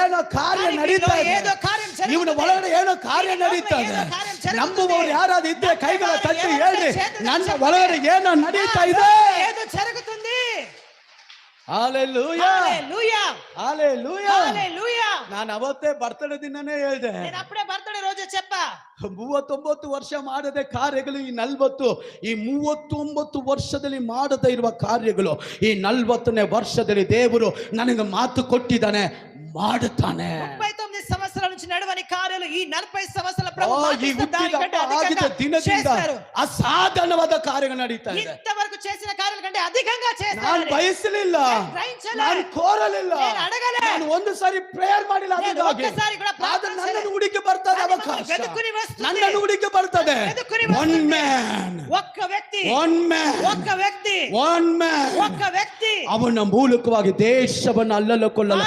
ಏನೋ ಕಾರ್ಯ ನಡೀತಾ ಇದೆ. ಇವನ ಒಳಗಡೆ ಏನೋ ಕಾರ್ಯ ನಡೀತಾ ಇದೆ. ನಂಬುವವರು ಯಾರಾದ್ರೂ ಇದ್ರೆ ಕೈಗಳ ತಟ್ಟಿ ಹೇಳ್ರಿ, ನನ್ನ ಒಳಗಡೆ ಏನೋ ನಡೀತಾ ಇದೆ. ఏదో జరుగుతుంది. ಹಲ್ಲೆಲೂಯಾ, హల్లెలూయా, ಹಲ್ಲೆಲೂಯಾ, హల్లెలూయా. ನಾನು ಅವತ್ತೇ ಬರ್ತಡೇ ದಿನನೇ ಹೇಳಿದೆ, నేను అప్పుడే బర్త్డే రోజు చెప్పా, 39 ವರ್ಷ ಮಾಡದೆ ಕಾರ್ಯಗಳು ಈ 40, ಈ 39 ವರ್ಷದಲ್ಲಿ ಮಾಡದೇ ಇರುವ ಕಾರ್ಯಗಳು ಈ 40ನೇ ವರ್ಷದಲ್ಲಿ ದೇವರು ನನಗೆ ಮಾತು ಕೊಟ್ಟಿದ್ದಾನೆ, ಮಾಡುತ್ತಾನೆ. 39 సంవత్సరాల నుంచి నడవని కార్యాలు ఈ 40 సంవత్సరాల ప్రభు ಈ ಹುಟ್ಟಿದ ದಿನದಿಂದ ಅಸಾಧಾರಣವಾದ ಕಾರ್ಯಗಳು ನಡೀತಾ ಇದೆ. ఇంతవరకు చేసిన కార్యాల కంటే అధికంగా చేస్తాడు. ನಾನು ಬಯಸಲಿಲ್ಲ, ನಾನು ಕೋರಲಿಲ್ಲ, ನಾನು ಒಂದು ಸಾರಿ ಪ್ರೇಯರ್ ಮಾಡಿಲ್ಲ, ಆದ್ರೆ ನನ್ನನ್ನು ಹುಡುಕಿ ಬರ್ತದೆ ಅವಕಾಶ, ನನ್ನನ್ನು ಹುಡುಕಿ ಬರ್ತದೆ. ಒನ್ ಮ್ಯಾನ್, ఒక్క వ్యక్తి, ಒನ್ ಮ್ಯಾನ್, ఒక్క వ్యక్తి, ಒನ್ ಮ್ಯಾನ್, ఒక్క వ్యక్తి ಅವನ ಮೂಲಕವಾಗಿ ದೇಶವನ್ನು ಅಲ್ಲಲ್ಲಕೊಳ್ಳಲು